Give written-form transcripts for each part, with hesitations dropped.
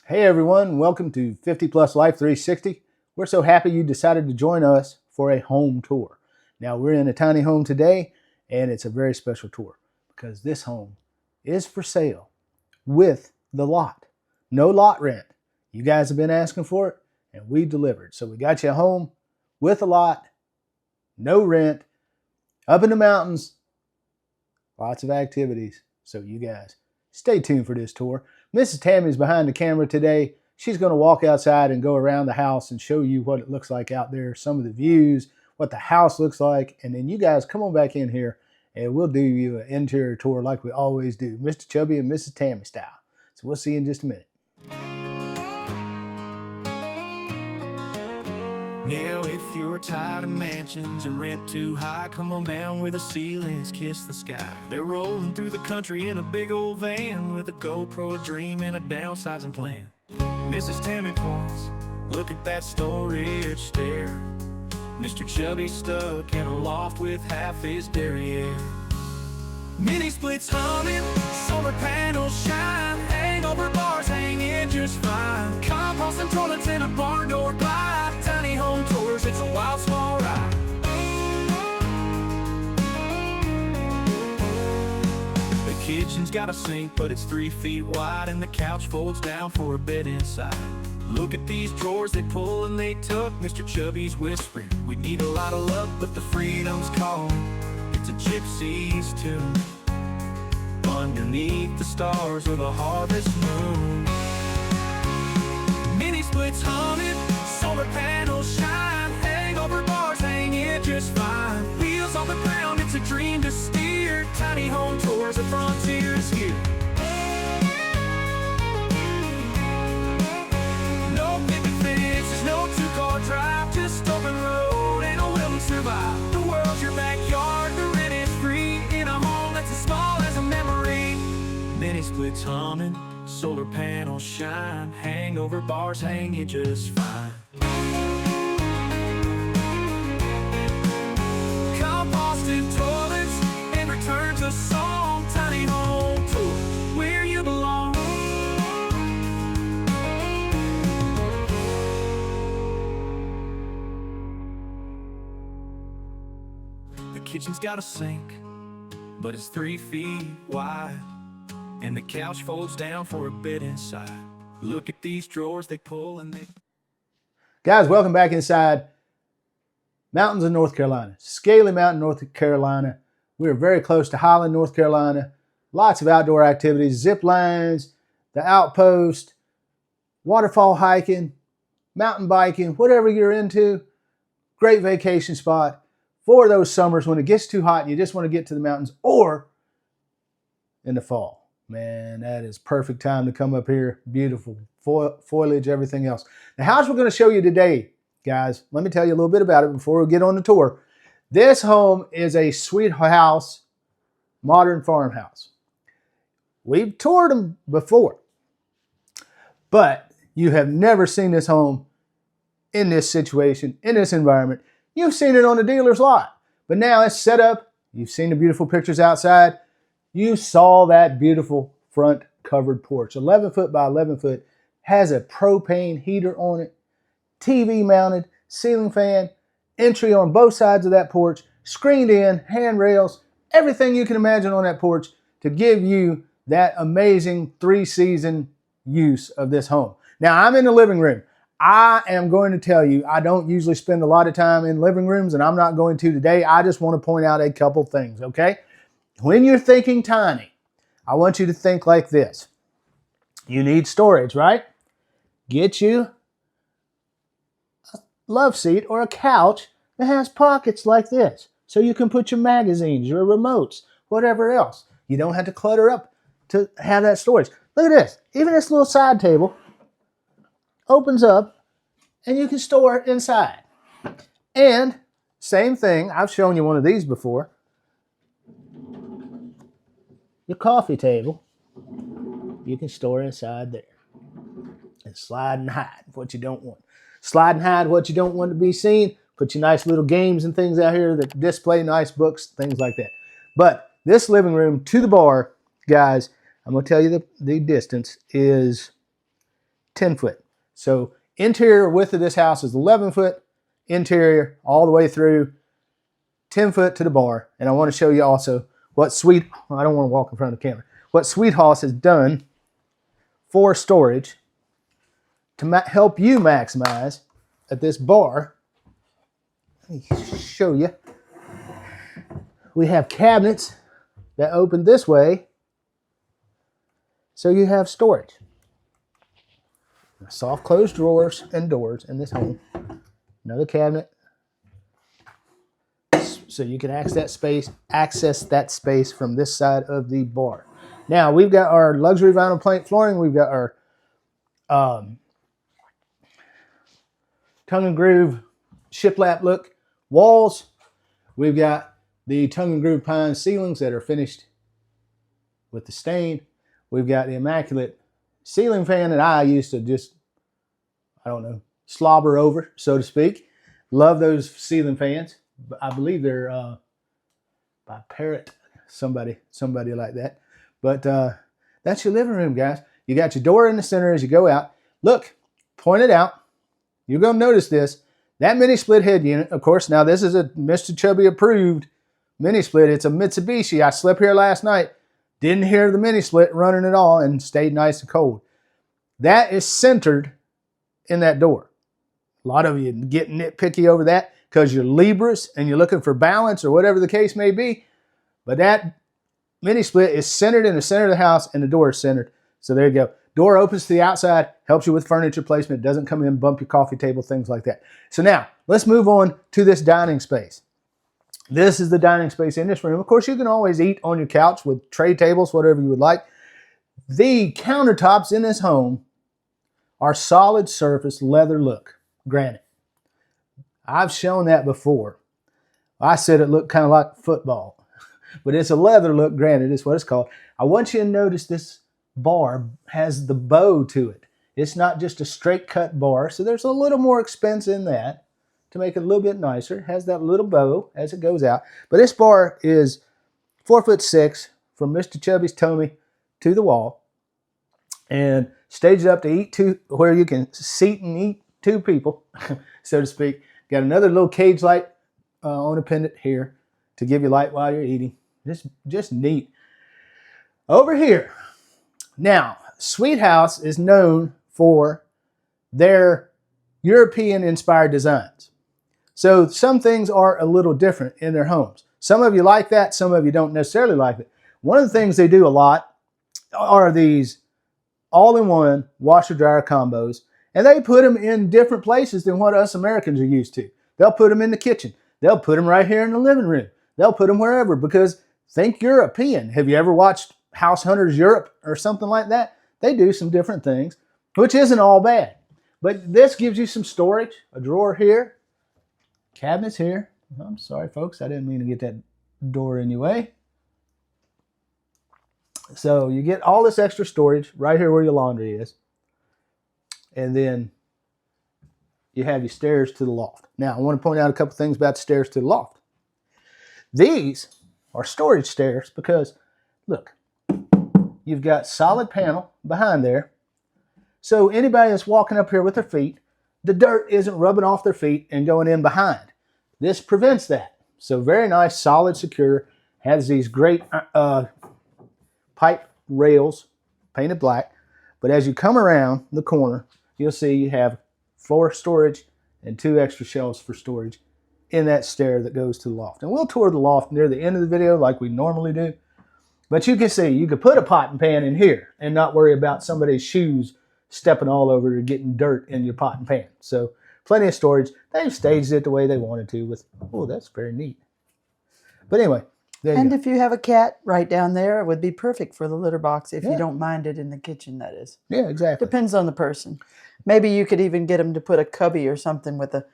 Hey everyone, welcome to 50 Plus Life 360. We're so happy you decided to join us for a home tour. Now we're in a tiny home today and it's a very special tour because this home is for sale with the lot. No lot rent. You guys have been asking for it and we delivered. So we got you a home with a lot, no rent, up in the mountains, lots of activities. So you guys stay tuned for this tour. Mrs. Tammy's behind the camera today. She's going to walk outside and go around the house and show you what it looks like out there, some of the views, what the house looks like, and then you guys come on back in here and we'll do you an interior tour like we always do, Mr. Chubby and Mrs. Tammy style. So we'll see you in just a minute. Now if you're tired of mansions and rent too high, come on down where the ceilings kiss the sky. They're rolling through the country in a big old van with a GoPro, a dream, and a downsizing plan. Mrs. Tammy points, look at that storage stair. Mr. Chubby stuck in a loft with half his derriere. Mini splits humming, solar panels shine, hangover bars hanging just fine. Compost and toilets in a barn door glide. Tiny home tours, it's a wild small ride. The kitchen's got a sink, but it's 3 feet wide, and the couch folds down for a bed inside. Look at these drawers, they pull and they tuck. Mr. Chubby's whispering, we need a lot of luck, but the freedom's calling. It's a gypsy's tune underneath the stars or the harvest moon. Mini splits humming, solar panels shine, hangover bars hanging just fine. Wheels on the ground, it's a dream to steer. Tiny home tours, the frontier's here. No picket fences, no two-car drive, just open road and a will to survive. The world's your backyard, the rent is free in a home that's as small as a memory. Mini splits humming, solar panels shine, hangover bars hanging just fine. Composted toilets and returns a song. Tiny home tour, where you belong. The kitchen's got a sink, but it's 3 feet wide, and the couch folds down for a bed inside. Look at these drawers, they pull and they... Guys, welcome back inside mountains of North Carolina. Scaly Mountain, North Carolina. We're very close to Highland, North Carolina. Lots of outdoor activities, zip lines, the outpost, waterfall hiking, mountain biking, whatever you're into. Great vacation spot for those summers when it gets too hot and you just want to get to the mountains, or in the fall. Man, that is perfect time to come up here. Beautiful foliage, everything else. The house we're going to show you today, guys, let me tell you a little bit about it before we get on the tour. This home is a Sweet-Haus modern farmhouse. We've toured them before, but you have never seen this home in this situation, in this environment. You've seen it on the dealer's lot, but now it's set up. You've seen the beautiful pictures outside. You saw that beautiful front covered porch, 11 foot by 11 foot, has a propane heater on it, TV mounted, ceiling fan, entry on both sides of that porch, screened in, handrails, everything you can imagine on that porch to give you that amazing 3-season use of this home. Now I'm in the living room. I am going to tell you, I don't usually spend a lot of time in living rooms, and I'm not going to today. I just want to point out a couple things, okay? When you're thinking tiny, I want you to think like this. You need storage, right? Get you a love seat or a couch that has pockets like this, so you can put your magazines, your remotes, whatever else. You don't have to clutter up to have that storage. Look at this. Even this little side table opens up and you can store it inside. And same thing, I've shown you one of these before. Your coffee table, you can store inside there. And slide and hide what you don't want. Slide and hide what you don't want to be seen. Put your nice little games and things out here that display nice books, things like that. But this living room to the bar, guys, I'm going to tell you the distance is 10 foot. So interior width of this house is 11 foot, interior all the way through, 10 foot to the bar. And I want to show you also what I don't want to walk in front of the camera, what Sweet-Haus has done for storage to help you maximize at this bar. Let me show you. We have cabinets that open this way, so you have storage. Soft closed drawers and doors in this home. Another cabinet, so you can access that space from this side of the bar. Now we've got our luxury vinyl plank flooring. We've got our tongue and groove shiplap look walls. We've got the tongue and groove pine ceilings that are finished with the stain. We've got the immaculate ceiling fan that I used to just, I don't know, slobber over, so to speak. Love those ceiling fans. I believe they're by Parrot, somebody like that. But that's your living room, guys. You got your door in the center as you go out. Look, point it out. You're going to notice this. That mini split head unit, of course, now this is a Mr. Chubby approved mini split. It's a Mitsubishi. I slept here last night. Didn't hear the mini split running at all and stayed nice and cold. That is centered in that door. A lot of you get nitpicky over that because you're Libras and you're looking for balance or whatever the case may be. But that mini split is centered in the center of the house and the door is centered. So there you go. Door opens to the outside, helps you with furniture placement, doesn't come in, bump your coffee table, things like that. So now, let's move on to this dining space. This is the dining space in this room. Of course, you can always eat on your couch with tray tables, whatever you would like. The countertops in this home are solid surface leather look granite. I've shown that before. I said it looked kind of like football, but it's a leather look granite is what it's called. I want you to notice this bar has the bow to it. It's not just a straight cut bar, so there's a little more expense in that to make it a little bit nicer. It has that little bow as it goes out. But this bar is 4'6" from Mr. Chubby's tummy to the wall, and staged up to eat where you can seat and eat two people, so to speak. Got another little cage light on a pendant here to give you light while you're eating. Just neat. Over here. Now, Sweet-Haus is known for their European-inspired designs. So some things are a little different in their homes. Some of you like that, some of you don't necessarily like it. One of the things they do a lot are these all-in-one washer-dryer combos, and they put them in different places than what us Americans are used to. They'll put them in the kitchen. They'll put them right here in the living room. They'll put them wherever because think European. Have you ever watched House Hunters Europe or something like that? They do some different things, which isn't all bad. But this gives you some storage, a drawer here, cabinets here. I'm sorry, folks. I didn't mean to get that door in your way. So you get all this extra storage right here where your laundry is. And then you have your stairs to the loft. Now, I want to point out a couple things about the stairs to the loft. These are storage stairs because, look, you've got solid panel behind there. So anybody that's walking up here with their feet, the dirt isn't rubbing off their feet and going in behind. This prevents that. So very nice, solid, secure. Has these great pipe rails painted black. But as you come around the corner, you'll see you have floor storage and 2 extra shelves for storage in that stair that goes to the loft. And we'll tour the loft near the end of the video like we normally do. But you can see, you could put a pot and pan in here and not worry about somebody's shoes stepping all over or getting dirt in your pot and pan. So plenty of storage. They've staged it the way they wanted to with, oh, that's very neat. But anyway, there you go. And if you have a cat right down there, it would be perfect for the litter box if you don't mind it in the kitchen, that is. Yeah, exactly. Depends on the person. Maybe you could even get them to put a cubby or something with a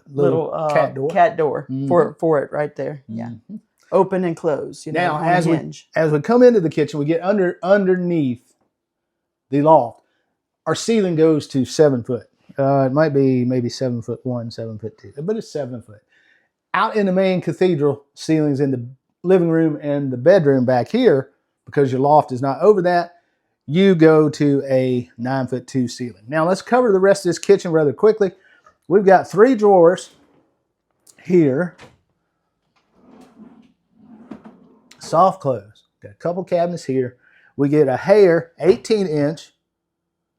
little cat door for it right there. Yeah. Mm-hmm. Open and close, you know, now, on a hinge. As we come into the kitchen, we get underneath the loft. Our ceiling goes to 7 foot. It might be maybe 7'1", 7'2", but it's 7 foot. Out in the main cathedral, ceilings in the living room and the bedroom back here, because your loft is not over that, you go to a 9'2" ceiling. Now let's cover the rest of this kitchen rather quickly. We've got 3 drawers here. Soft close. Got a couple cabinets here. We get a Haier 18-inch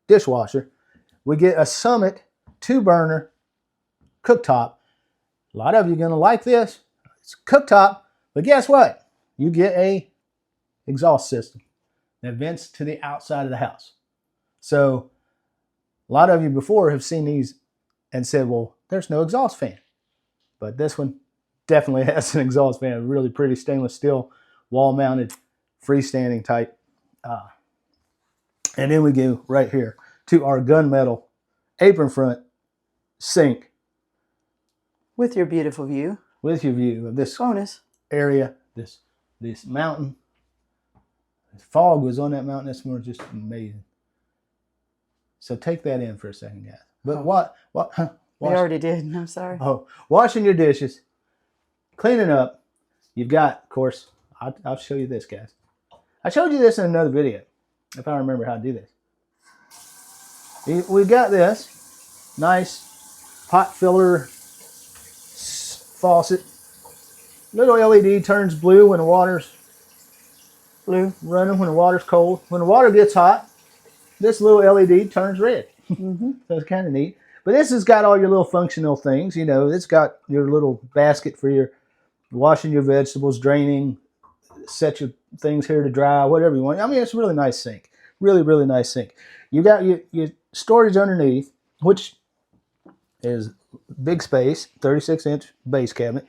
dishwasher. We get a Summit 2-burner cooktop. A lot of you are going to like this. It's a cooktop, but guess what? You get a exhaust system that vents to the outside of the house. So a lot of you before have seen these and said, well, there's no exhaust fan. But this one definitely has an exhaust fan. A really pretty stainless steel, wall-mounted, freestanding type. And then we go right here to our gunmetal apron front sink. With your beautiful view. With your view of this bonus area, this mountain. The fog was on that mountain this morning, just amazing. So take that in for a second, guys. But what? We already did. I'm sorry. Oh, washing your dishes, cleaning up. You've got, of course, I'll show you this, guys. I showed you this in another video, if I remember how to do this. We got this nice pot filler faucet. Little LED turns blue when the water's running, when the water's cold. When the water gets hot, this little LED turns red. So it's kind of neat. But this has got all your little functional things. You know, it's got your little basket for your washing your vegetables, draining, set your things here to dry, whatever you want. I mean, it's a really nice sink. Really, really nice sink. You got your storage underneath, which is big space, 36-inch base cabinet.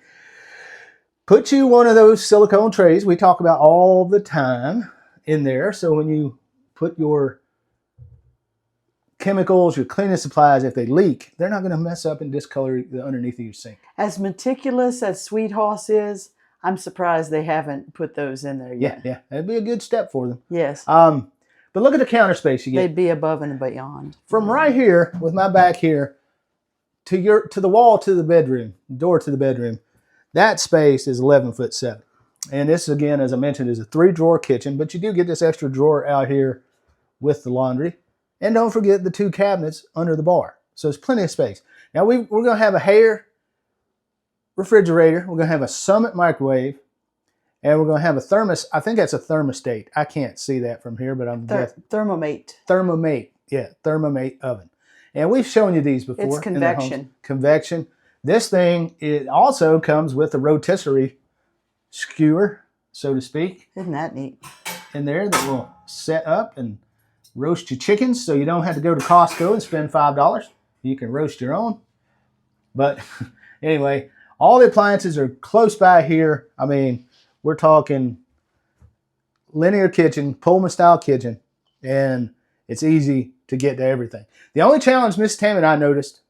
Put you one of those silicone trays we talk about all the time in there. So when you put your chemicals, your cleaning supplies, if they leak, they're not going to mess up and discolor the underneath of your sink. As meticulous as Sweet-Haus is, I'm surprised they haven't put those in there yet. Yeah. That'd be a good step for them. Yes. But look at the counter space you get. They'd be above and beyond. From right here, with my back here, to the wall to the bedroom, door to the bedroom, that space is 11'7". And this, again, as I mentioned, is a 3-drawer kitchen, but you do get this extra drawer out here with the laundry. And don't forget the 2 cabinets under the bar. So there's plenty of space. Now we're going to have a Haier refrigerator. We're going to have a Summit microwave. And we're going to have a thermos. I think that's a thermostat. I can't see that from here, but I'm guessing. Thermomate. Thermomate. Yeah, Thermomate oven. And we've shown you these before. It's convection. Convection. This thing, it also comes with a rotisserie skewer, so to speak. Isn't that neat? In there that will set up and roast your chickens, so you don't have to go to Costco and spend $5. You can roast your own. But anyway, all the appliances are close by here. I mean, we're talking linear kitchen, Pullman style kitchen, and it's easy to get to everything. The only challenge Miss Tam and I noticed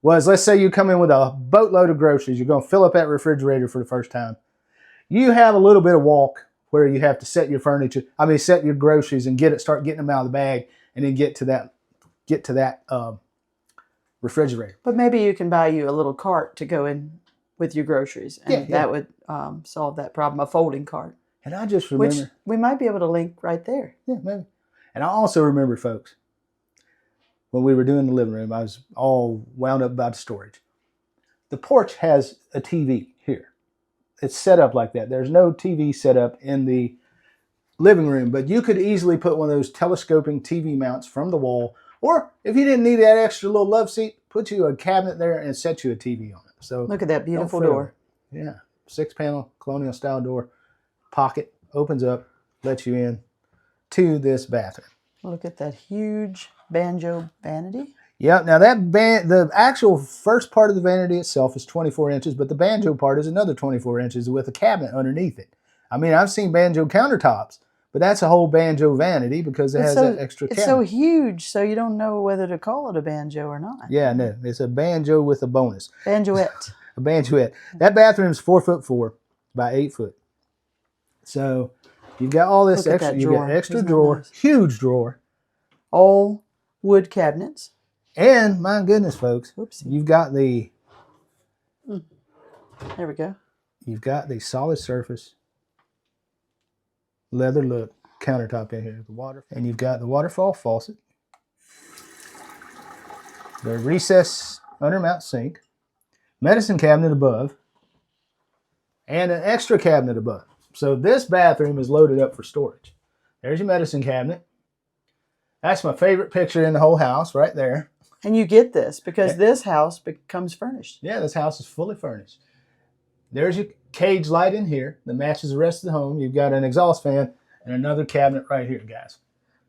was, let's say you come in with a boatload of groceries. You're going to fill up that refrigerator for the first time. You have a little bit of walk where you have to set your furniture, set your groceries and start getting them out of the bag, and then get to that refrigerator. But maybe you can buy you a little cart to go in with your groceries, and that would solve that problem, a folding cart. And I just remember, which we might be able to link right there. Yeah, maybe. And I also remember, folks, when we were doing the living room, I was all wound up about the storage. The porch has a TV here. It's set up like that. There's no TV set up in the living room, but you could easily put one of those telescoping TV mounts from the wall, or if you didn't need that extra little love seat, put you a cabinet there and set you a TV on it. So look at that beautiful door. Yeah, 6-panel colonial style door, pocket, opens up, lets you in to this bathroom. Look at that huge banjo vanity. Yeah, now the actual first part of the vanity itself is 24 inches, but the banjo part is another 24 inches with a cabinet underneath it. I mean, I've seen banjo countertops, but that's a whole banjo vanity because it has that extra cabinet. It's so huge, so you don't know whether to call it a banjo or not. Yeah, no, it's a banjo with a bonus. Banjoette. A banjoette. That bathroom's 4'4" by 8 foot. So you've got all this extra. You got extra drawer, nice? Huge drawer, all wood cabinets. And my goodness, folks, you've got the. There we go. You've got the solid surface leather look countertop in here. The water, and you've got the waterfall faucet, the recessed undermount sink, medicine cabinet above, and an extra cabinet above. So this bathroom is loaded up for storage. There's your medicine cabinet. That's my favorite picture in the whole house right there. And you get this because this house becomes furnished. Yeah, this house is fully furnished. There's your cage light in here that matches the rest of the home. You've got an exhaust fan and another cabinet right here, guys.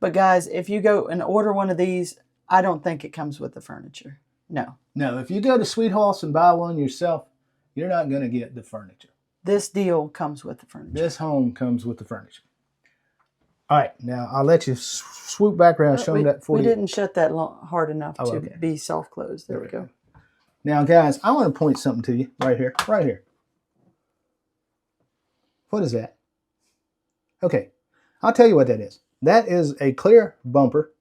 But guys, if you go and order one of these, I don't think it comes with the furniture. No. No, if you go to Sweet-Haus and buy one yourself, you're not going to get the furniture. This deal comes with the furniture. This home comes with the furniture. All right, now I'll let you swoop back around and show them that for you. We didn't shut that hard enough to be self-closed. There we go. Now, guys, I want to point something to you right here. Right here. What is that? Okay, I'll tell you what that is. That is a clear bumper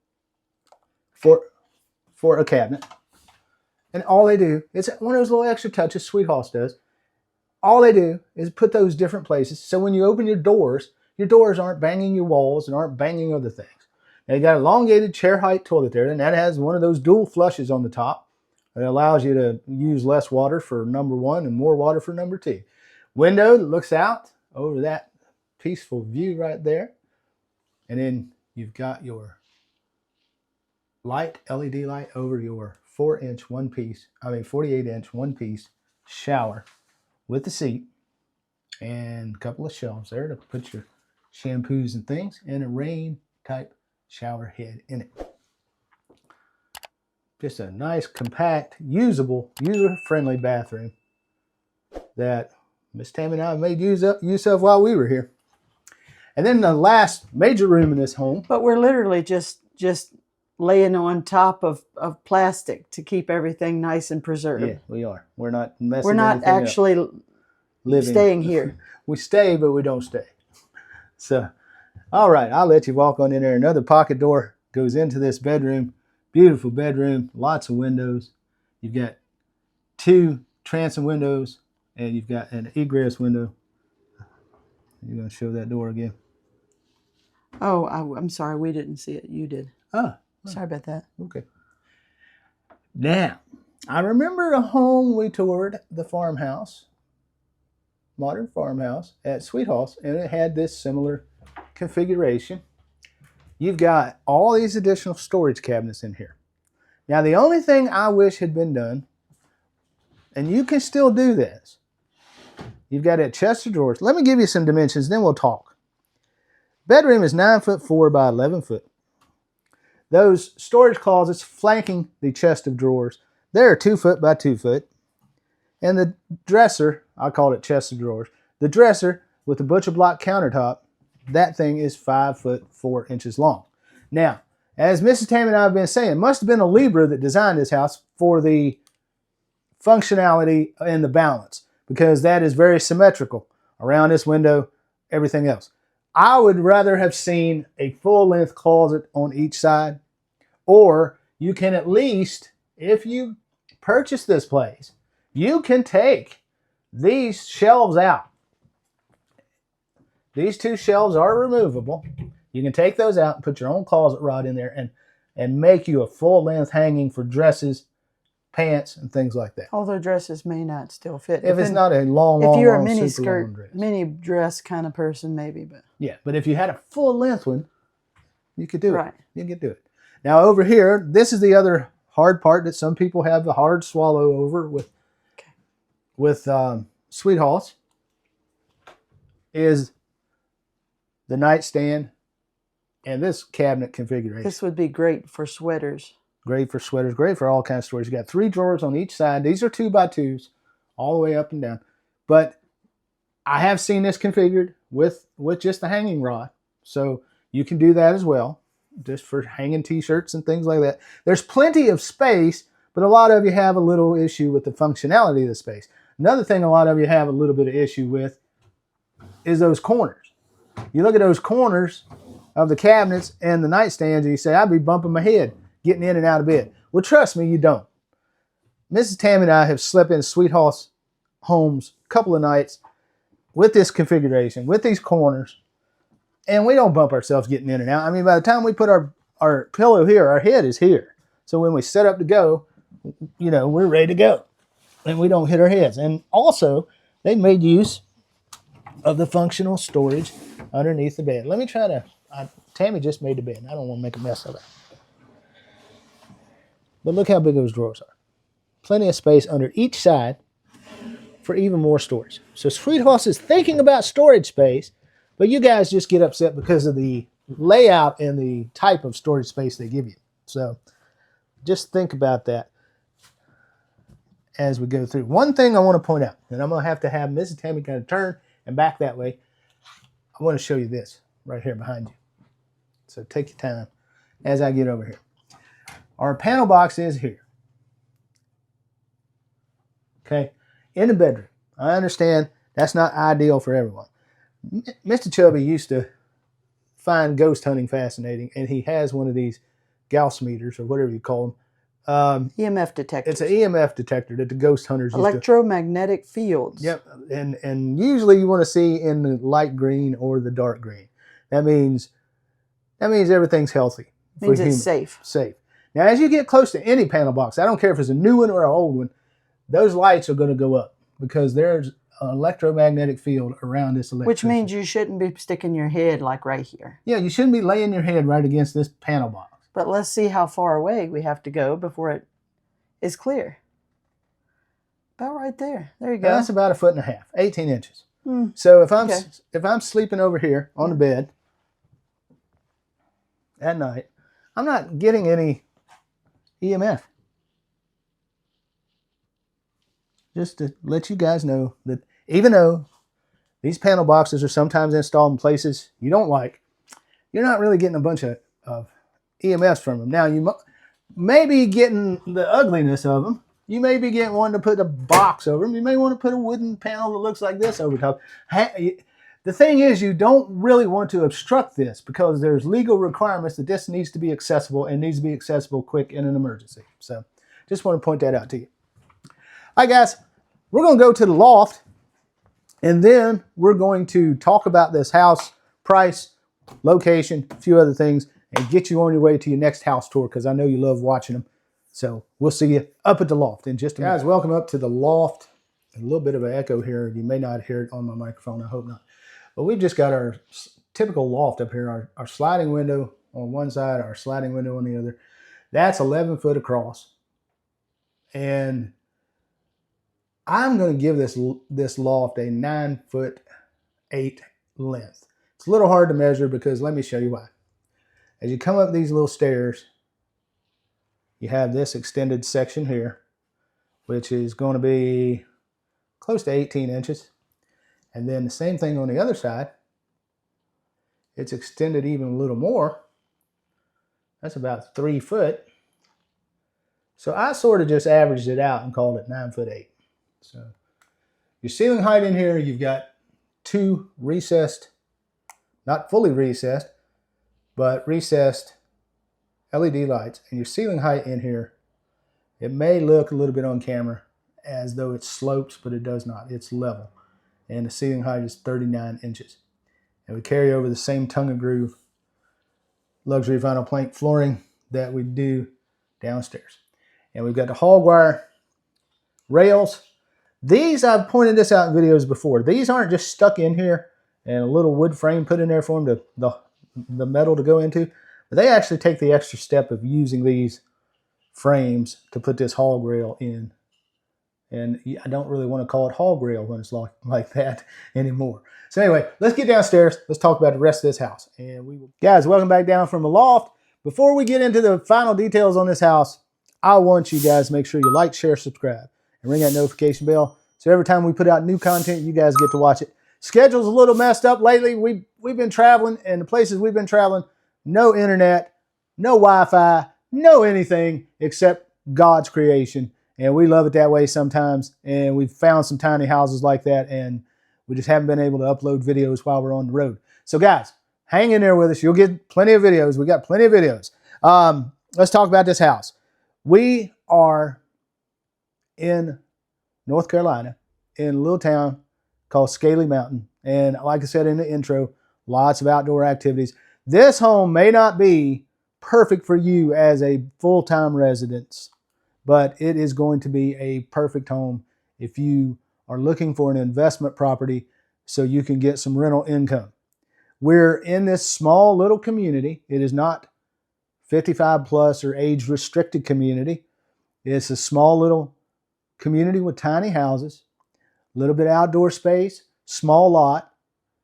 for a cabinet. And all they do, it's one of those little extra touches Sweet-Haus does. All they do is put those different places. So when you open your doors aren't banging your walls and aren't banging other things. Now you got an elongated chair height toilet there, and that has one of those dual flushes on the top. It allows you to use less water for number one and more water for number two. Window that looks out over that peaceful view right there. And then you've got your light, LED light over your 48-inch one-piece shower with the seat and a couple of shelves there to put your shampoos and things, and a rain type shower head in it. Just a nice, compact, usable, user-friendly bathroom that Miss Tammy and I made use of while we were here. And then the last major room in this home. But we're literally just laying on top of plastic to keep everything nice and preserved. Yeah, we are. We're not messing. We're not actually staying here. We stay, but we don't stay. So, all right, I'll let you walk on in there. Another pocket door goes into this bedroom. Beautiful bedroom, lots of windows. You've got two transom windows, and you've got an egress window. You're going to show that door again. Oh, I'm sorry. We didn't see it. You did. Oh. Sorry about that. Okay. Now, I remember a home we toured, the farmhouse, modern farmhouse at Sweet-Haus, and it had this similar configuration. You've got all these additional storage cabinets in here. Now, the only thing I wish had been done, and you can still do this, you've got a chest of drawers. Let me give you some dimensions, then we'll talk. Bedroom is 9'4" by 11 foot. Those storage closets flanking the chest of drawers, they're 2 foot by 2 foot. And the dresser, I call it chest of drawers, the dresser with the butcher block countertop, that thing is 5'4" long. Now, as Mrs. Tammy and I have been saying, it must have been a Libra that designed this house for the functionality and the balance, because that is very symmetrical around this window, everything else. I would rather have seen a full-length closet on each side, or you can at least, if you purchase this place, you can take these shelves out. These two shelves are removable. You can take those out and put your own closet rod in there and make you a full-length hanging for dresses, pants, and things like that. Although dresses may not still fit. If it's not a long, if you're a long, mini super long skirt, dress. mini dress kind of person, maybe. But yeah, but if you had a full-length one, you could do right. it. You could do it. Now over here, this is the other hard part that some people have the hard swallow over with Sweet-Haus, is the nightstand and this cabinet configuration. This would be great for sweaters. Great for sweaters, great for all kinds of storage. You got 3 drawers on each side. These are 2x2s all the way up and down. But I have seen this configured with just the hanging rod. So you can do that as well, just for hanging t-shirts and things like that. There's plenty of space, but a lot of you have a little issue with the functionality of the space. Another thing a lot of you have a little bit of issue with is those corners. You look at those corners of the cabinets and the nightstands and you say, I'd be bumping my head getting in and out of bed. Well, trust me, you don't. Mrs. Tammy and I have slept in Sweet-Haus homes a couple of nights with this configuration, with these corners, And we don't bump ourselves getting in and out. I mean, by the time we put our pillow here, our head is here. So when we set up to go, you know, we're ready to go. And we don't hit our heads. And also, they made use of the functional storage underneath the bed. Let me try to, Tammy just made the bed. I don't want to make a mess of it. But look how big those drawers are. Plenty of space under each side for even more storage. So Sweet-Haus is thinking about storage space, but you guys just get upset because of the layout and the type of storage space they give you. So just think about that as we go through. One thing I want to point out, and I'm going to have Mrs. Tammy kind of turn and back that way. I want to show you this right here behind you. So take your time as I get over here. Our panel box is here. Okay, in the bedroom. I understand that's not ideal for everyone. Mr. Chubby used to find ghost hunting fascinating, and he has one of these Gauss meters, or whatever you call them. EMF detector. It's an EMF detector that the ghost hunters use. Electromagnetic fields. Yep, and usually you want to see in the light green or the dark green. That means everything's healthy. Means it's safe. Safe. Now, as you get close to any panel box, I don't care if it's a new one or an old one, those lights are going to go up because there's an electromagnetic field around this electricity. Which means you shouldn't be sticking your head like right here. Yeah, you shouldn't be laying your head right against this panel box. But let's see how far away we have to go before it is clear. About right there. There you go. That's about 1.5 feet, 18 inches. So if I'm sleeping over here on the bed at night, I'm not getting any EMF. Just to let you guys know that even though these panel boxes are sometimes installed in places you don't like, you're not really getting a bunch of EMFs from them. Now, you may be getting the ugliness of them. You may be getting one to put a box over them. You may want to put a wooden panel that looks like this over top. The thing is, you don't really want to obstruct this because there's legal requirements that this needs to be accessible and needs to be accessible quick in an emergency. So just want to point that out to you. All right, guys, we're going to go to the loft, and then we're going to talk about this house, price, location, a few other things, and get you on your way to your next house tour because I know you love watching them. So we'll see you up at the loft in just a minute. Guys, welcome up to the loft. A little bit of an echo here. You may not hear it on my microphone. I hope not. But we've just got our typical loft up here, our sliding window on one side, our sliding window on the other. That's 11 foot across. And I'm going to give this loft a 9'8" length. It's a little hard to measure because let me show you why. As you come up these little stairs, you have this extended section here, which is going to be close to 18 inches. And then the same thing on the other side. It's extended even a little more. That's about 3 foot. So I sort of just averaged it out and called it 9'8". So your ceiling height in here, you've got 2 recessed, not fully recessed, but recessed LED lights. And your ceiling height in here, it may look a little bit on camera as though it slopes, but it does not. It's level. And the ceiling height is 39 inches. And we carry over the same tongue and groove luxury vinyl plank flooring that we do downstairs. And we've got the hog wire rails. These, I've pointed this out in videos before. These aren't just stuck in here and a little wood frame put in there for them to the metal to go into. But they actually take the extra step of using these frames to put this hog rail in. And I don't really want to call it hog rail when it's like that anymore. So anyway, let's get downstairs. Let's talk about the rest of this house. And we will. Guys, welcome back down from the loft. Before we get into the final details on this house, I want you guys to make sure you like, share, subscribe, and ring that notification bell. So every time we put out new content, you guys get to watch it. Schedule's a little messed up lately. We've been traveling, and the places we've been traveling, no internet, no Wi-Fi, no anything except God's creation. And we love it that way sometimes. And we've found some tiny houses like that, and we just haven't been able to upload videos while we're on the road. So guys, hang in there with us. You'll get plenty of videos. We got plenty of videos. Let's talk about this house. We are in North Carolina in a little town called Scaly Mountain. And like I said in the intro, lots of outdoor activities. This home may not be perfect for you as a full-time residence, but it is going to be a perfect home if you are looking for an investment property so you can get some rental income. We're in this small little community. It is not 55 plus or age restricted community. It's a small little community with tiny houses, a little bit of outdoor space, small lot,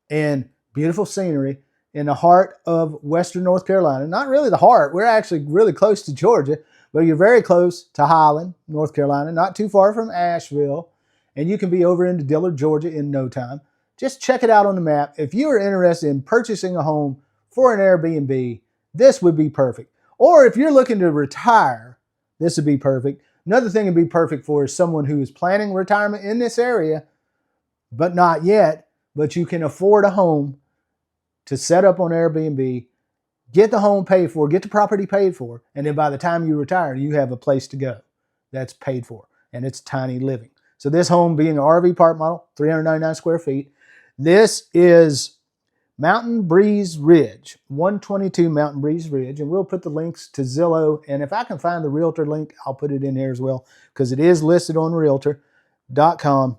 and beautiful scenery in the heart of Western North Carolina. Not really the heart. We're actually really close to Georgia, but you're very close to Highland, North Carolina, not too far from Asheville, and you can be over into Dillard, Georgia in no time. Just check it out on the map. If you are interested in purchasing a home for an Airbnb, this would be perfect. Or if you're looking to retire, this would be perfect. Another thing it'd be perfect for is someone who is planning retirement in this area, but not yet, but you can afford a home to set up on Airbnb, get the home paid for, get the property paid for, and then by the time you retire, you have a place to go that's paid for, and it's tiny living. So this home being an RV park model, 399 square feet. This is Mountain Breeze Ridge, 122 Mountain Breeze Ridge, and we'll put the links to Zillow, and if I can find the Realtor link, I'll put it in here as well, because it is listed on Realtor.com.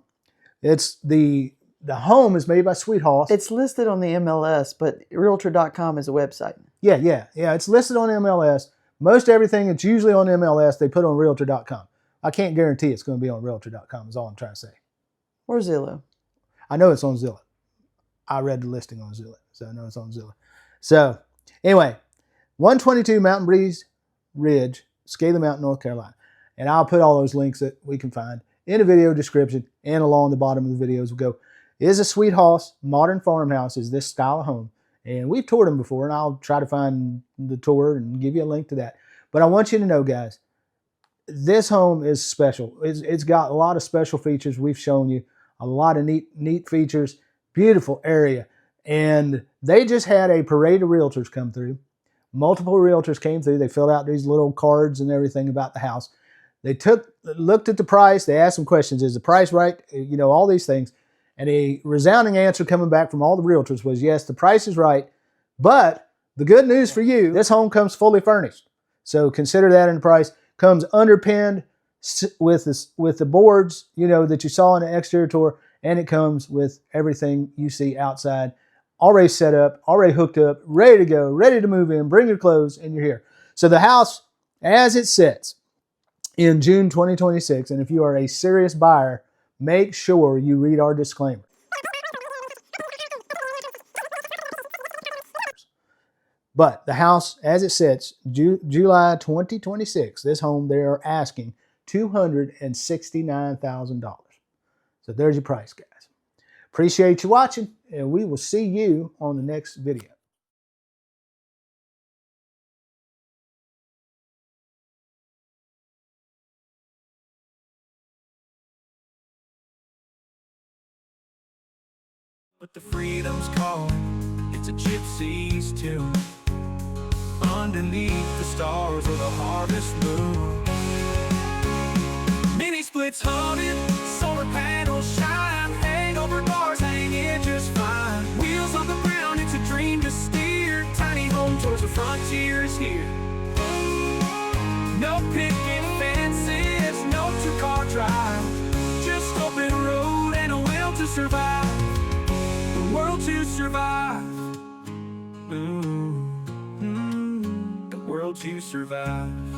It's the home is made by Sweet-Haus. It's listed on the MLS, but Realtor.com is a website. Yeah. It's listed on MLS. Most everything that's usually on MLS, they put on Realtor.com. I can't guarantee it's going to be on Realtor.com is all I'm trying to say. Or Zillow. I know it's on Zillow. I read the listing on Zillow, so I know it's on Zillow. So anyway, 122 Mountain Breeze Ridge, Scaly Mountain, North Carolina. And I'll put all those links that we can find in the video description and along the bottom of the videos. We'll go, is a Sweet-Haus modern farmhouse, is this style of home. And we've toured them before, and I'll try to find the tour and give you a link to that. But I want you to know, guys, this home is special. It's got a lot of special features. We've shown you a lot of neat features. Beautiful area. And they just had a parade of realtors come through. Multiple realtors came through. They filled out these little cards and everything about the house. They looked at the price. They asked some questions. Is the price right? You know, all these things. And a resounding answer coming back from all the realtors was, yes, the price is right. But the good news for you, this home comes fully furnished. So consider that in the price. Comes underpinned with the boards, you know, that you saw in the exterior tour. And it comes with everything you see outside, already set up, already hooked up, ready to go, ready to move in, bring your clothes, and you're here. So the house, as it sits in June 2026, and if you are a serious buyer, make sure you read our disclaimer. But the house, as it sits, July 2026, this home, they are asking $269,000. So there's your price, guys. Appreciate you watching, and we will see you on the next video. But the freedom's calling, it's a gypsy's tune. Underneath the stars of the harvest moon. Mini splits haunted, solar panels shine, hangover bars hang in just fine. Wheels on the ground, it's a dream to steer. Tiny home towards the frontier is here. No picket fences, no two-car drive, just open road and a will to survive. The world to survive. The world to survive.